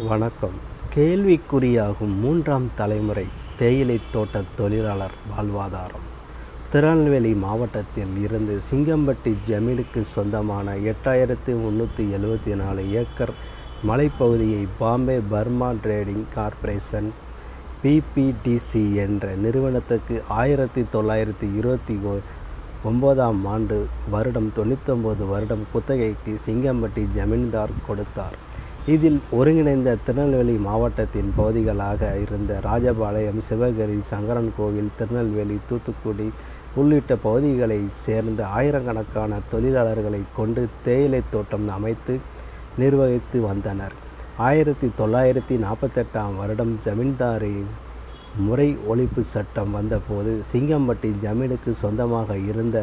வணக்கம். கேள்விக்குறியாகும் மூன்றாம் தலைமுறை தேயிலை தோட்ட தொழிலாளர் வாழ்வாதாரம். திருநெல்வேலி மாவட்டத்தில் இருந்து சிங்கம்பட்டி ஜமீனுக்கு சொந்தமான 8374 ஏக்கர் மலைப்பகுதியை Bombay Burma trading corporation BBTC என்ற நிறுவனத்துக்கு 1929ஆம் ஆண்டு வருடம் 99 குத்தகைக்கு சிங்கம்பட்டி ஜமீன்தார் கொடுத்தார். இதில் ஒருங்கிணைந்த திருநெல்வேலி மாவட்டத்தின் பகுதிகளாக இருந்த ராஜபாளையம், சிவகிரி, சங்கரன்கோவில், திருநெல்வேலி, தூத்துக்குடி உள்ளிட்ட பகுதிகளைச் சேர்ந்த ஆயிரக்கணக்கான தொழிலாளர்களை கொண்டு தேயிலை தோட்டம் அமைத்து நிர்வகித்து வந்தனர். 1948ஆம் வருடம் ஜமீன்தாரி முறை ஒழிப்பு சட்டம் வந்தபோது சிங்கம்பட்டி ஜமீனுக்கு சொந்தமாக இருந்த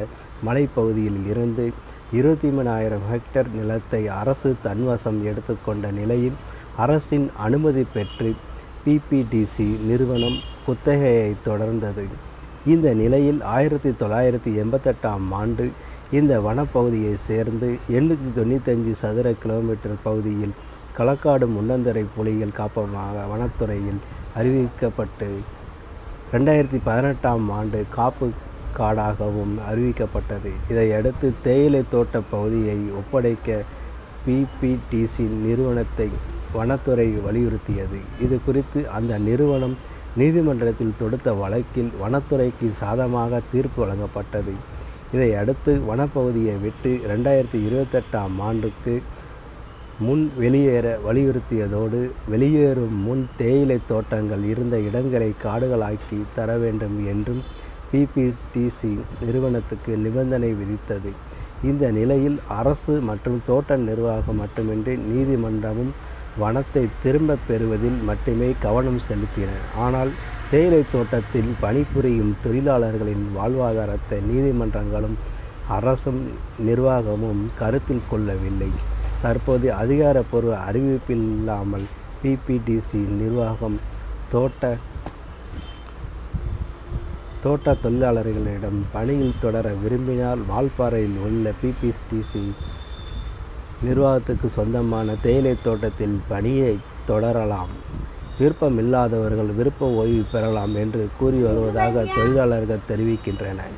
மலைப்பகுதியில் இருந்து 23,000 ஹெக்டேர் நிலத்தை அரசு தன்வசம் எடுத்துக்கொண்ட நிலையில் அரசின் அனுமதி பெற்று பிபிடிசி நிறுவனம் குத்தகையை தொடர்ந்தது. இந்த நிலையில் 1988ஆம் ஆண்டு இந்த வனப்பகுதியை சேர்ந்து 895 சதுர கிலோமீட்டர் பகுதியில் களக்காடு முன்னந்தரை புலிகள் காப்பகமாக வனத்துறையில் அறிவிக்கப்பட்டு 2018ஆம் ஆண்டு காப்பு காடாகவும் அறிவிக்கப்பட்டது. இதையடுத்து தேயிலை தோட்ட பகுதியை ஒப்படைக்க பிபிடிசி நிறுவனத்தை வனத்துறை வலியுறுத்தியது. இது குறித்து அந்த நிறுவனம் நீதிமன்றத்தில் தொடுத்த வழக்கில் வனத்துறைக்கு சாதகமாக தீர்ப்பு வழங்கப்பட்டது. இதையடுத்து வனப்பகுதியை விட்டு 2028ஆம் ஆண்டுக்கு முன் வெளியேற வலியுறுத்தியதோடு வெளியேறும் முன் தேயிலை தோட்டங்கள் இருந்த இடங்களை காடுகளாக்கி தர வேண்டும் என்றும் பிபிடிசி நிறுவனத்துக்கு நிபந்தனை விதித்தது. இந்த நிலையில் அரசு மற்றும் தோட்ட நிர்வாகம் மட்டுமின்றி நீதிமன்றமும் வனத்தை திரும்பப் பெறுவதில் மட்டுமே கவனம் செலுத்தின. ஆனால் தேயிலை தோட்டத்தில் பணிபுரியும் தொழிலாளர்களின் வாழ்வாதாரத்தை நீதிமன்றங்களும் அரசும் நிர்வாகமும் கருத்தில் கொள்ளவில்லை. தற்போது அதிகாரப்பூர்வ அறிவிப்பில்லாமல் பிபிடிசி நிர்வாகம் தோட்ட தொழிலாளர்களிடம் பணியில் தொடர விரும்பினால் வால்பாறையில் உள்ள பிபிடிசி நிர்வாகத்துக்கு சொந்தமான தேயிலை தோட்டத்தில் பணியை தொடரலாம். விருப்பமில்லாதவர்கள் விருப்ப ஓய்வு பெறலாம் என்று கூறி வருவதாக தொழிலாளர்கள் தெரிவிக்கின்றனர்.